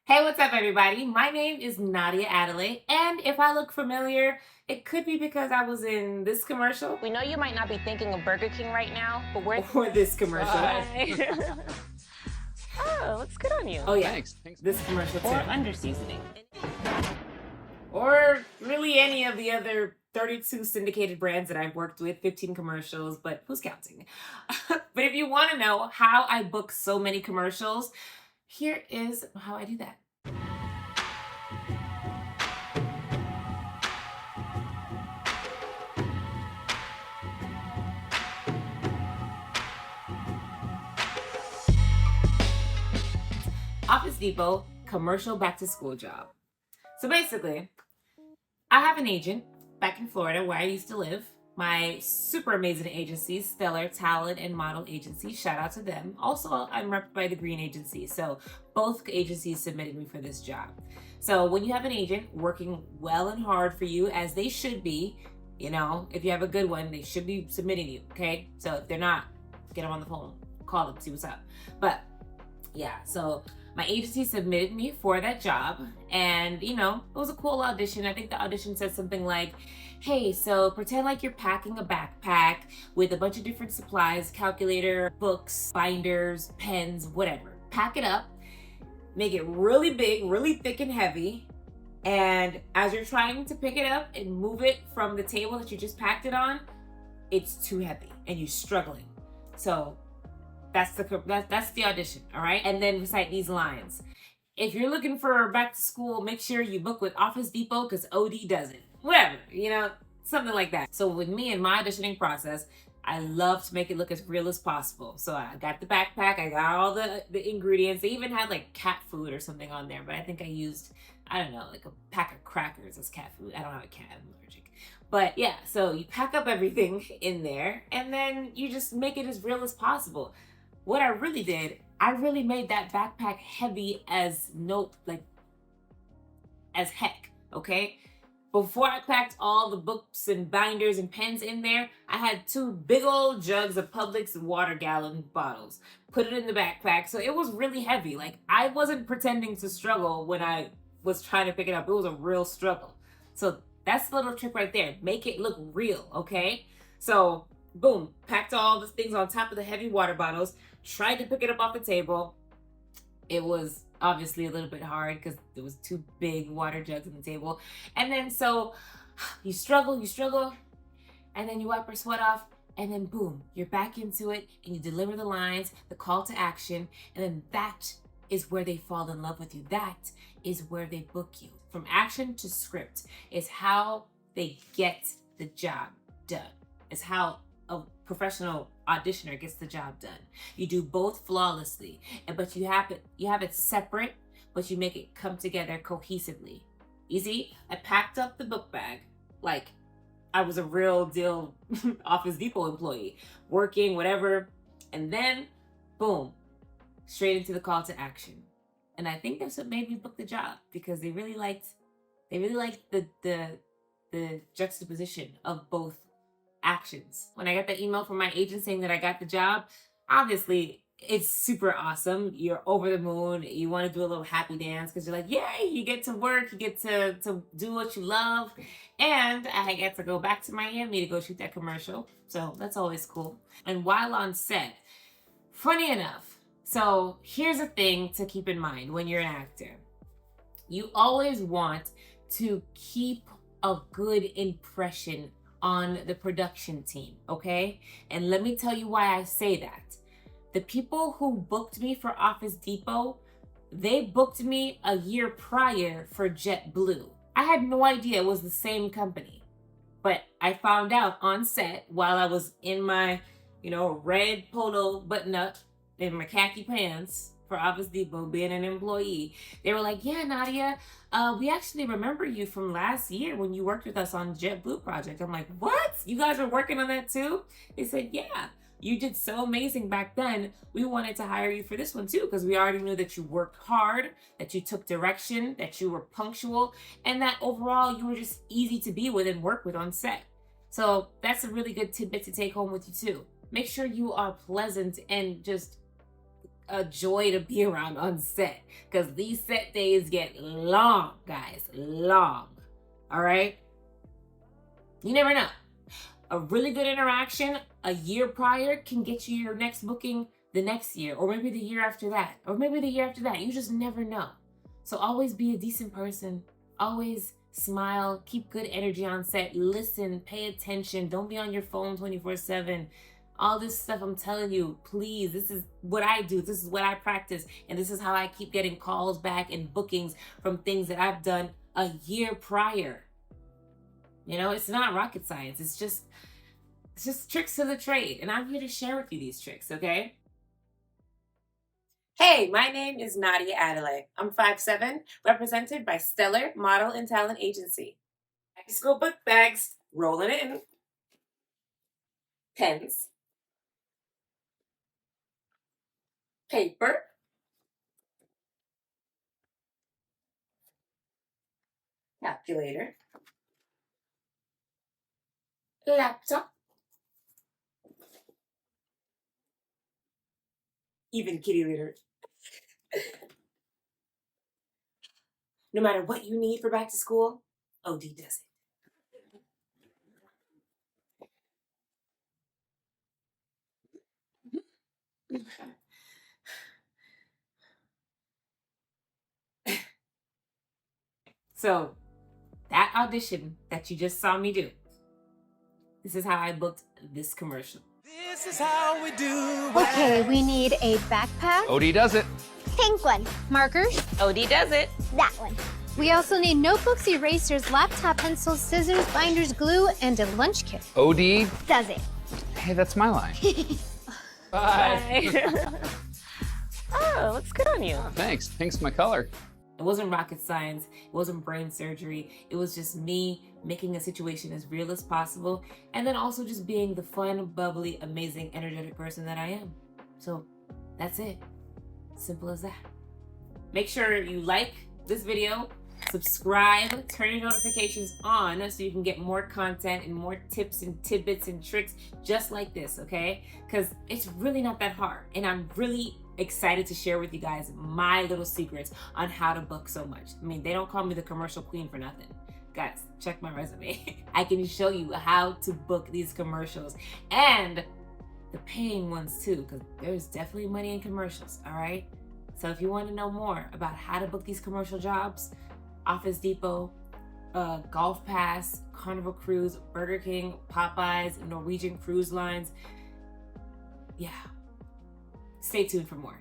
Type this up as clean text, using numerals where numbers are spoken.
Hey, what's up, everybody? My name is Nadia Adelay, and if I look familiar, it could be because I was in this commercial We know you might not be thinking of Burger King right now, but we're or this commercial. Hi. Oh, looks good on you. Oh, yeah. Thanks. This commercial, too. Or under seasoning. Or really any of the other 32 syndicated brands that I've worked with, 15 commercials, but who's counting? But if you want to know how I book so many commercials, here is how I do that. Office Depot commercial back to school job. So basically, I have an agent back in Florida where I used to live. My super amazing agency, Stellar Talent and Model Agency. Shout out to them. Also, I'm repped by the Green Agency. So both agencies submitted me for this job. So when you have an agent working well and hard for you, as they should be, if you have a good one, they should be submitting you, okay? So if they're not, get them on the phone, call them, see what's up. But yeah, so my agency submitted me for that job, and it was a cool audition. I think the audition said something like, hey, so pretend like you're packing a backpack with a bunch of different supplies, calculator, books, binders, pens, whatever. Pack it up, make it really big, really thick and heavy, and as you're trying to pick it up and move it from the table that you just packed it on, it's too heavy and you're struggling. So that's the audition, all right? And then recite these lines. If you're looking for back to school, make sure you book with Office Depot because OD doesn't. Whatever, something like that. So with me and my auditioning process, I love to make it look as real as possible. So I got the backpack, I got all the ingredients. They even had like cat food or something on there, but I think I used, I don't know, like a pack of crackers as cat food. I don't have a cat, I'm allergic. But yeah, so you pack up everything in there and then you just make it as real as possible. What I really did, I really made that backpack heavy as heck, okay? Before I packed all the books and binders and pens in there, I had 2 big old jugs of Publix water gallon bottles. Put it in the backpack, so it was really heavy. Like, I wasn't pretending to struggle when I was trying to pick it up. It was a real struggle. So that's the little trick right there. Make it look real, okay? So, boom, packed all the things on top of the heavy water bottles, tried to pick it up off the table. It was obviously a little bit hard because there was 2 big water jugs on the table. And then so you struggle, and then you wipe your sweat off, and then boom, you're back into it, and you deliver the lines, the call to action, and then that is where they fall in love with you. That is where they book you. From action to script is how they get the job done. It's how a professional auditioner gets the job done. You do both flawlessly, but you have it separate, but you make it come together cohesively. You see, I packed up the book bag like I was a real deal Office Depot employee, working, whatever, and then boom, straight into the call to action. And I think that's what made me book the job, because they really liked the juxtaposition of both actions. When I got the email from my agent saying that I got the job, obviously it's super awesome. You're over the moon. You want to do a little happy dance because you're like, yay, you get to work, you get to do what you love. And I get to go back to Miami to go shoot that commercial. So that's always cool. And while on set, funny enough, so here's a thing to keep in mind when you're an actor. You always want to keep a good impression on the production team, okay? And let me tell you why I say that. The people who booked me for Office Depot, they booked me a year prior for JetBlue. I had no idea it was the same company, but I found out on set while I was in my, red polo button-up in my khaki pants for Office Depot, being an employee. They were like, yeah, Nadia, we actually remember you from last year when you worked with us on JetBlue project. I'm like, what? You guys are working on that too? They said, yeah, you did so amazing back then. We wanted to hire you for this one too, because we already knew that you worked hard, that you took direction, that you were punctual, and that overall you were just easy to be with and work with on set. So that's a really good tidbit to take home with you too. Make sure you are pleasant and just a joy to be around on set, because these set days get long, guys, long. All right? You never know. A really good interaction a year prior can get you your next booking the next year, or maybe the year after that, or maybe the year after that. You just never know. So always be a decent person. Always smile, keep good energy on set, listen, pay attention, don't be on your phone 24/7. All this stuff, I'm telling you, please, this is what I do, this is what I practice, and this is how I keep getting calls back and bookings from things that I've done a year prior. You know, it's not rocket science, it's just tricks of the trade, and I'm here to share with you these tricks, okay? Hey, my name is Nadia Adelay. I'm 5'7", represented by Stellar Model and Talent Agency. Back to school book bags, rolling in. Pens. Paper. Calculator. Laptop. Even kitty litter. No matter what you need for back to school, OD does it. So, that audition that you just saw me do, this is how I booked this commercial. This is how we do. Okay, we need a backpack. OD does it. Pink one. Markers. OD does it. That one. We also need notebooks, erasers, laptop pencils, scissors, binders, glue, and a lunch kit. OD. Does it. Hey, that's my line. Bye. Oh, looks good on you. Thanks. Pink's my color. It wasn't rocket science, it wasn't brain surgery, it was just me making a situation as real as possible, and then also just being the fun, bubbly, amazing, energetic person that I am. So that's it. Simple as that. Make sure you like this video, subscribe, turn your notifications on so you can get more content and more tips and tidbits and tricks just like this, okay? Because it's really not that hard, and I'm really excited to share with you guys my little secrets on how to book so much. I mean, they don't call me the commercial queen for nothing. Guys, check my resume. I can show you how to book these commercials, and the paying ones too, because there's definitely money in commercials, all right? So if you want to know more about how to book these commercial jobs, Office Depot, Golf Pass, Carnival Cruise, Burger King, Popeyes, Norwegian Cruise Lines, yeah. Stay tuned for more.